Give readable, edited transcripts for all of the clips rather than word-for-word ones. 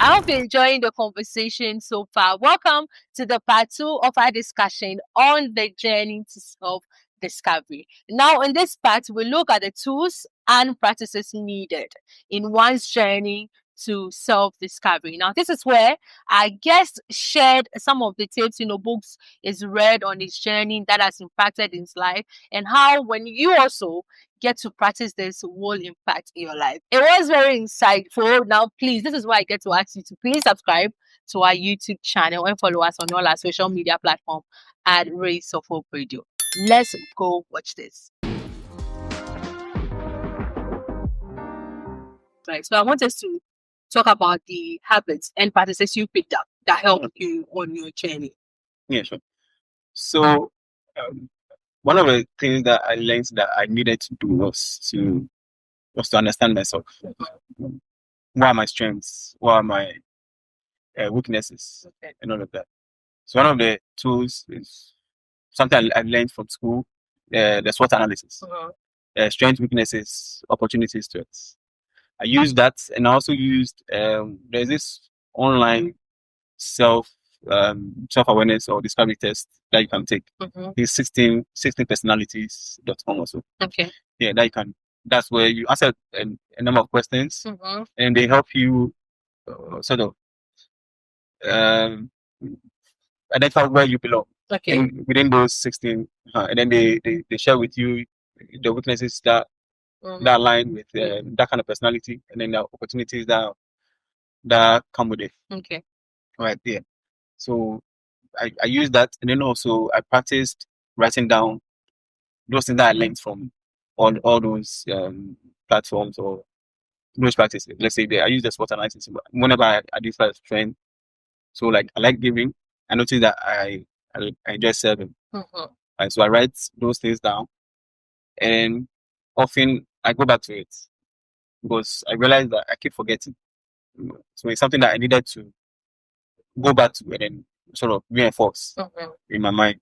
I hope you're enjoying the conversation so far. Welcome to the part 2 of our discussion on the journey to self-discovery. Now, in this part, we look at the tools and practices needed in one's journey to self-discovery. Now, this is where our guest shared some of the tips, books is read on his journey that has impacted his life, and how when you also get to practice this will impact your life. It was very insightful. Now, please, this is why I get to ask you to please subscribe to our YouTube channel and follow us on all our social media platforms at Race of Hope Radio. Let's go watch this. Right. So I want us to talk about the habits and practices you picked up that helped you on your journey. Yeah, sure. So one of the things that I learned that I needed to do was to understand myself. What are my strengths? What are my weaknesses? Okay. And all of that. So one of the tools is something I learned from school, the SWOT analysis. Strengths, weaknesses, opportunities, threats. I used that, and I also used there's this online self-awareness or discovery test that you can take. It's 16 personalities.com also. Okay. Yeah, that you can. That's where you answer a number of questions, and they help you sort of identify where you belong. Okay. Within those 16, and then they share with you the weaknesses that align with that kind of personality, and then the opportunities that come with it. Okay. Right there. So I used that, and then also I practiced writing down those things that I learned from all those platforms or those practices. Let's say I use the SWOT analysis whenever I identify a strength. So like I like giving. I noticed that I enjoy serving. And so I write those things down, and often I go back to it because I realize that I keep forgetting. So it's something that I needed to go back to and then sort of reinforce in my mind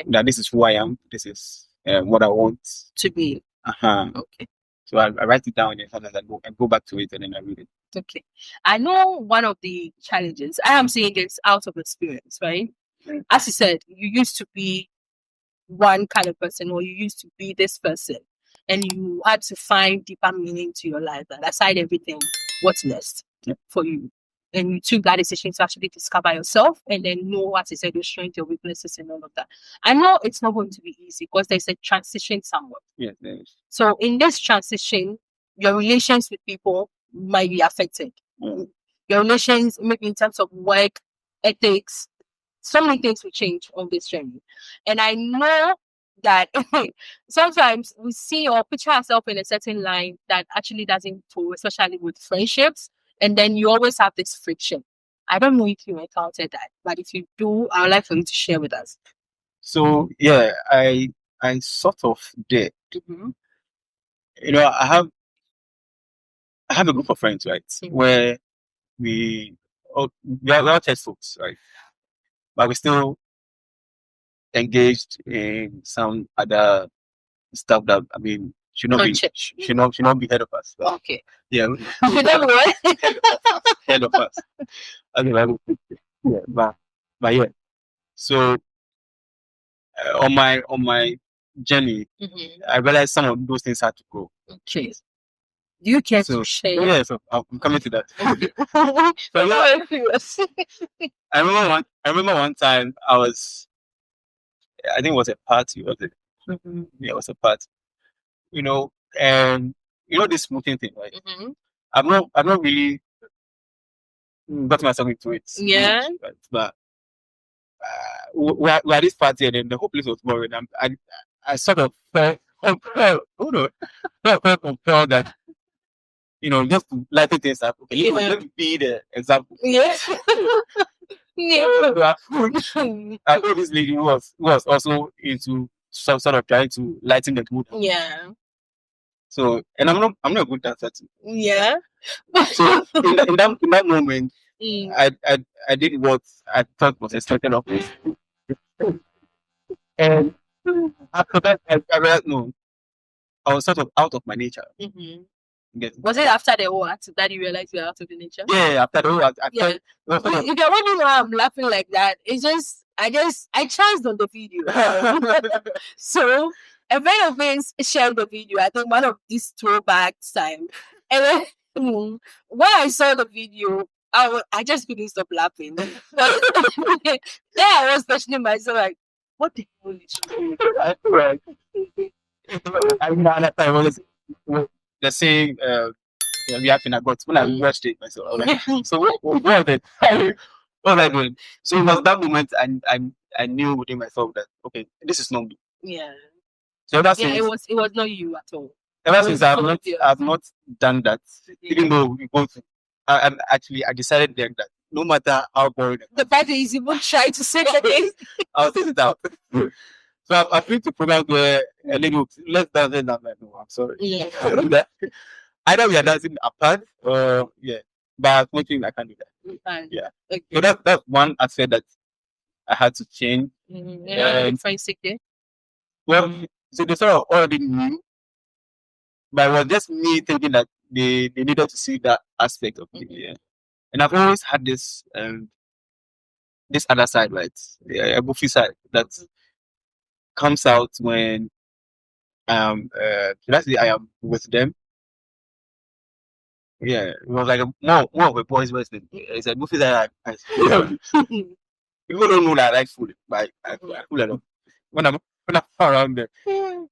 that this is who I am. This is what I want to be. Okay. So I write it down, and then sometimes I go back to it and then I read it. Okay. I know one of the challenges, I am saying this out of experience, right? As you said, you used to be one kind of person, or you used to be this person, and you had to find deeper meaning to your life. And aside everything, what's next for you? And you took that decision to actually discover yourself and then know what is your strengths, your weaknesses, and all of that. I know it's not going to be easy because there's a transition somewhere. Yes, there is. So in this transition, your relations with people might be affected. Your relations, maybe in terms of work, ethics, so many things will change on this journey. And I know that sometimes we see or picture ourselves in a certain line that actually doesn't go, especially with friendships. And then you always have this friction. I don't know if you encountered that, but if you do, I would like for you to share with us. So yeah, I sort of did. You know, I have a group of friends, right, where we are all test folks, right, but we still engaged in some other stuff that should not be head of us. But, okay. Yeah. Head of us. Yeah, but yeah. So on my journey, I realized some of those things had to go. Okay. Do you care to share? Yeah, so I'm coming to that. I remember one time I think it was a party, was it? Yeah, it was a party. You know, and this smoking thing, right? I've not really got myself into it. Yeah. Much, but we're at this party, and then the whole place was boring. I sort of felt compelled that just to lighten things up. Okay, let me be the example. Yes. Yeah. I know this lady who was also into some sort of trying to lighten the mood. Yeah. So, and I'm not a good dancer too. Yeah. So in that moment, I did what I thought was expected of me. And after that, I realized no, I was sort of out of my nature. Was it after the whole act that you realized you were out of the nature? Yeah, after the whole act. Yeah. You can only know I'm laughing like that. It's just I chanced on the video. So a friend of mine shared the video. I think one of these throwback time. And then when I saw the video, I just couldn't stop laughing. Then I was questioning myself like, what the hell is she doing? Right. I mean, at that time, the same reaction I got when I watched it myself. I was like, so what was it? What was I doing? So it was that moment I knew within myself that okay, this is not me. Yeah. So ever since it was not you at all. ever since I've not done that, even though we both I decided then that no matter how boring the bad is even try to say again. I'll sit it out. So I've been to programs where a little less than I'm like, no, I'm sorry. Yeah. Either we are dancing apart or yeah. But one thing I can't do that. Yeah. Okay. So that's one aspect that I had to change. Well, so they sort of already knew, but it was just me thinking that they needed to see that aspect of me. Yeah. And I've always had this this other side, right? A goofy side that comes out when should I say I am with them. Yeah, it was like more of a boys' wrestling. It's a goofy that people don't know that I like food, but I fool a lot when I'm around them.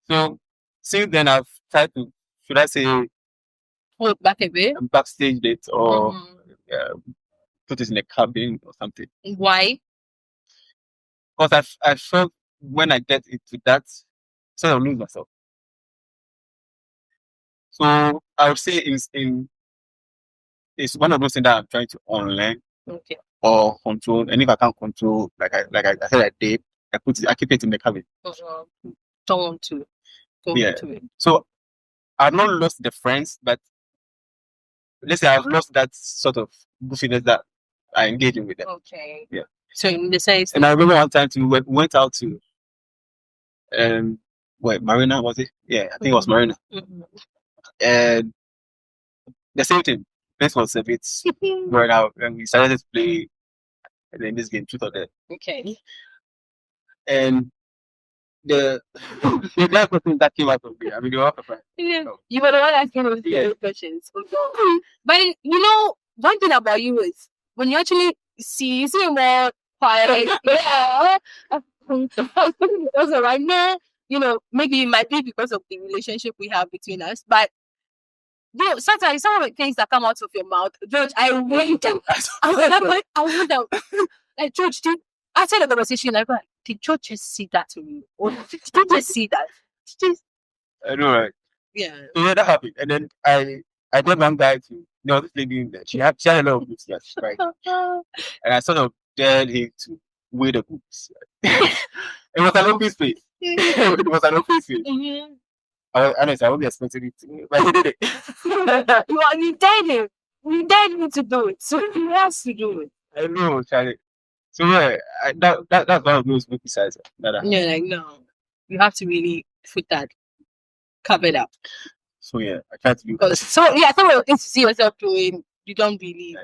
So since then I've tried to, should I say, pull back a bit, backstage it or put it in a cabin or something. Why? Because I felt when I get into that, sort of lose myself. So I would say it's one of those things that I'm trying to unlearn. Okay. Or control, and if I can't control, like I said I did, I keep it in the cabin. Don't want to go into it. So I've not lost the friends, but let's say I've lost that sort of goofiness that I engage in with them. Okay. Yeah. So in the sense, and I remember one time we went out to Marina, was it? Yeah, I think it was Marina. And the same thing. This was a bit worn out, and we started to play and then this game, truth or dare. Okay. And the that question that came out of me, I mean, you were surprised. Yeah. You were the one asking those questions. But you know, one thing about you is when you actually see more quiet. Yeah. Also, right now, you know, maybe it might be because of the relationship we have between us, but you know, sometimes some of the things that come out of your mouth, George, I want them. I want them. Like, George, after the conversation, like, did George just see that to me? Or did you just see that? I know, right? Yeah. So yeah, that happened. And then I got one guy to, this lady in there. She had a lot of books, yes, right? And I sort of dared him to weigh the books. It was an open space. It was an open space. Mm-hmm. Honestly, I wasn't expecting it to, but he did it. You dared him. You dared me to do it. So he has to do it. I know, Charlie. So yeah, that's one of those booky sides. Yeah, like no. You have to really put that covered up. So yeah, I try to do that. So yeah, some of the things you see yourself doing, you don't believe.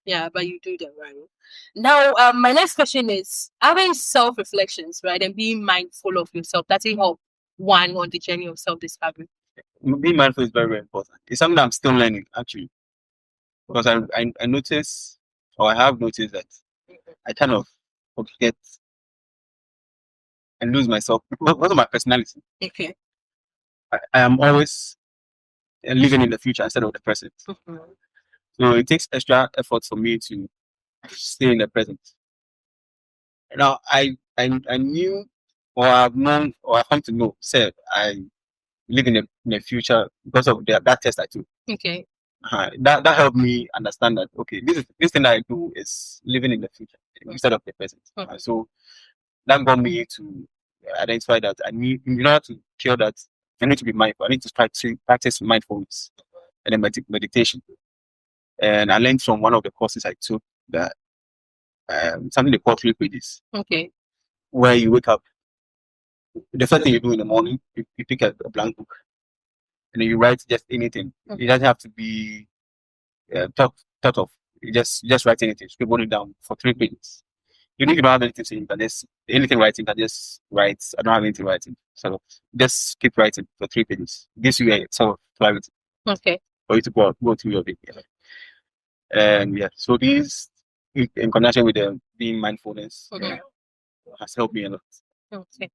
Yeah, but you do them, right? Now, my next question is having self-reflections, right? And being mindful of yourself. That's a help one on the journey of self-discovery. Being mindful is very, very important. It's something I'm still learning, actually. Because I notice, or I have noticed that I kind of forget and lose myself because of my personality. Okay. I am always living in the future instead of the present. Mm-hmm. So it takes extra effort for me to stay in the present. Now I knew, or I've known, or I've come to know, said I live in the future because of that test I took. Okay. That helped me understand that okay, this thing that I do is living in the future instead of the present. So that got me to identify that I need, in order to cure that, I need to be mindful. I need to practice mindfulness and then meditation. And I learned from one of the courses I took that something they call 3 pages. Okay. Where you wake up, the first thing you do in the morning, you pick a blank book. and then you write just anything. It doesn't have to be thought of. You just write anything, scribble it down for 3 pages. Even if you don't have anything to say, you can just anything writing, you can just write. I don't have anything writing, so just keep writing for 3 pages. Gives you a sort of clarity. Okay. For you to go through your day. And yeah, so these in connection with being mindfulness has helped me a lot. Okay.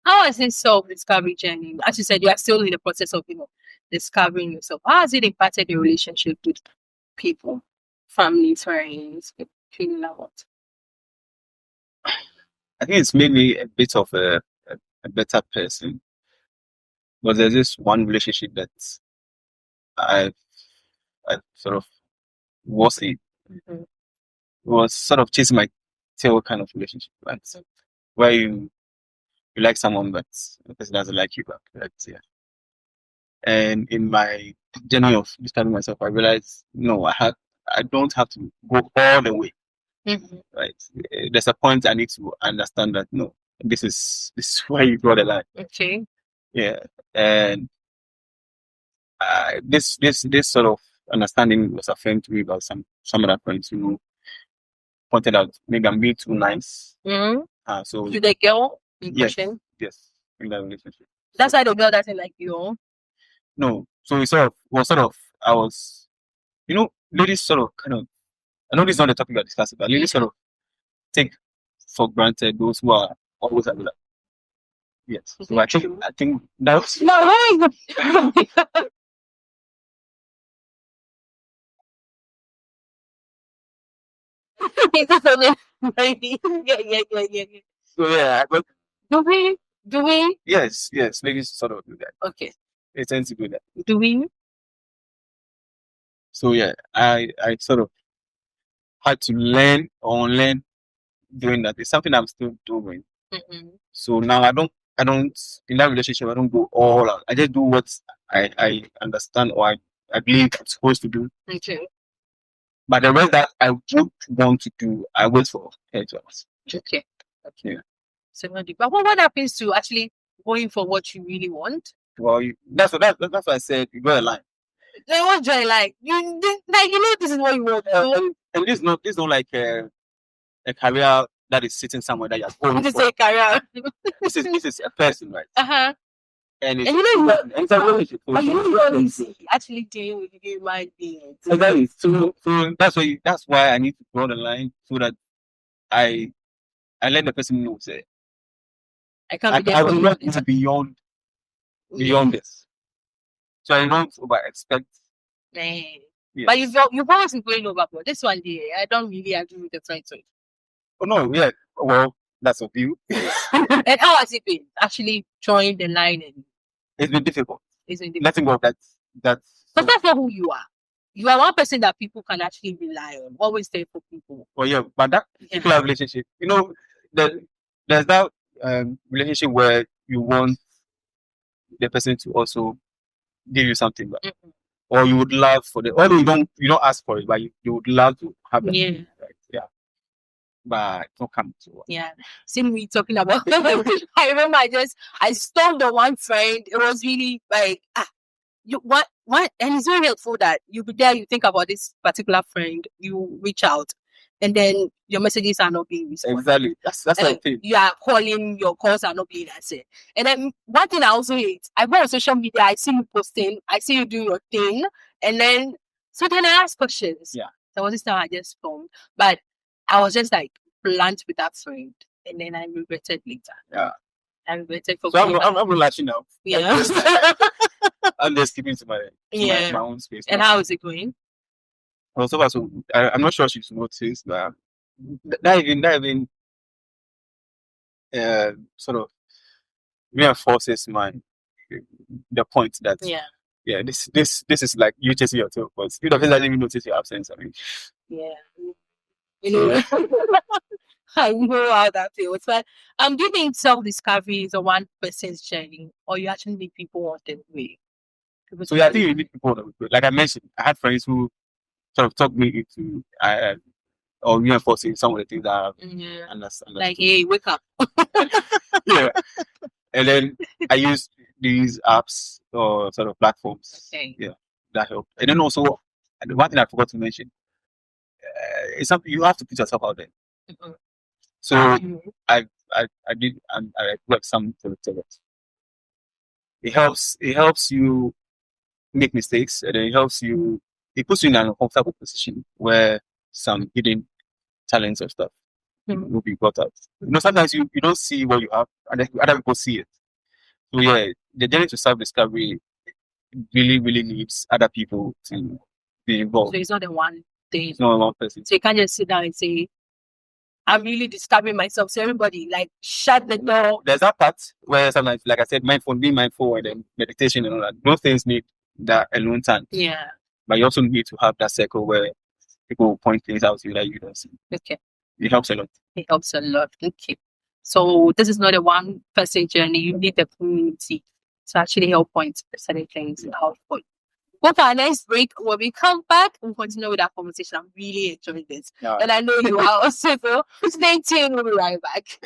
How has this self-discovery journey? As you said, you are still in the process of discovering yourself. How has it impacted your relationship with people, family, friends, feeling like what? I think it's made me a bit of a better person. But there's this one relationship that I sort of was in. It was sort of chasing my tail kind of relationship, right? Where you like someone, but the person doesn't like you back. That's yeah. And in my journey of discovering myself, I realized no, I don't have to go all the way. Right? There's a point I need to understand that no, this is where you draw the line. Okay. Yeah, and this sort of understanding was affirmed to me by some other friends who pointed out maybe I'm being too nice. So to the girl in question? Yes, in that relationship. That's why the girl doesn't like you. No, so it sort of I was, ladies sort of kind of. I know this is not the topic we're discussing, but ladies sort of take for granted those who are always available. Yes. So I think that's no. Yeah. So yeah, but do we? Yes, ladies sort of do that. Okay. They tend to do that. Do we? So yeah, I sort of had to learn or unlearn doing that. It's something I'm still doing. So now I don't in that relationship I don't go all out. I just do what I understand or I believe I'm supposed to do. Okay. But the rest that I would want to do, I wait for her to ask. Okay. Yeah. So but what happens to actually going for what you really want? Well, that's what I said. You go a line. Then what do I like? This is what you want. And this is not like a career that is sitting somewhere that you're going This is a career. This is a person, right? And it's a relationship. But you know what is actually doing with human beings. Exactly. So that's why I need to draw the line so that I let the person know say I will not go beyond this. So I don't over expect. Yes. But you've always been going overboard. This one day, I don't really agree with the friend to it. Oh no, yeah. Well, that's a view. And how has it been actually drawing the line? It's been difficult. Letting go of that. But that's not who you are. You are one person that people can actually rely on. Always there for people. Well, yeah, but that particular relationship, there's that relationship where you want the person to also give you something back. Or you would love for the although you don't ask for it, but you would love to have it. Yeah. Right? Yeah. But it don't come to. Yeah. See me talking about I remember I stoned on one friend. It was really like what and it's very helpful that you be there, you think about this particular friend, you reach out, and then your messages are not being responded. Exactly. That's the thing. You are calling, your calls are not being answered. And then one thing I also hate, I go on social media, I see you posting, I see you doing your thing, and then I ask questions. Yeah. There was this time I just phoned, but I was just like blunt with that friend, and then I regretted later. Yeah. I regretted for. So I'm relaxing now. Yeah. I'm just keeping to my own space. And how is it going? Well, so I'm not sure she's noticed, but that even sort of reinforces the point that this is like you chasing your tail, because you don't even notice your absence. I mean, I know how that feels. But do you think self-discovery is a one person's journey, or you actually need people on the way? So I think you need people on the way. Like I mentioned, I had friends who sort of talked me into or reinforcing some of the things that I understand. Like, hey, wake up. Yeah. And then I used these apps or sort of platforms. Okay. Yeah, that help. And then also, and one thing I forgot to mention is something you have to put yourself out there. Mhm. So I did and I worked some to it. It helps you make mistakes, and it helps you. It puts you in an uncomfortable position where some hidden talents or stuff will be brought out. Sometimes you don't see what you have, and then other people see it. So yeah, the journey to self-discovery really needs other people to be So involved. it's not the one thing. It's not one person. So you can't just sit down and say, I'm really discovering myself. So everybody, like, shut the door. There's that part where sometimes, like I said, being mindful, and then meditation and all that. Those things need that alone time. Yeah. But you also need to have that circle where people will point things out to you that you don't see. Okay. It helps a lot. It helps a lot. Okay. So this is not a one person journey. You need the community to actually help point certain things out for you. Go for our next break. When we come back, we'll continue with our conversation. I'm really enjoying this. Yeah. And I know you are also. So stay tuned. We'll be right back.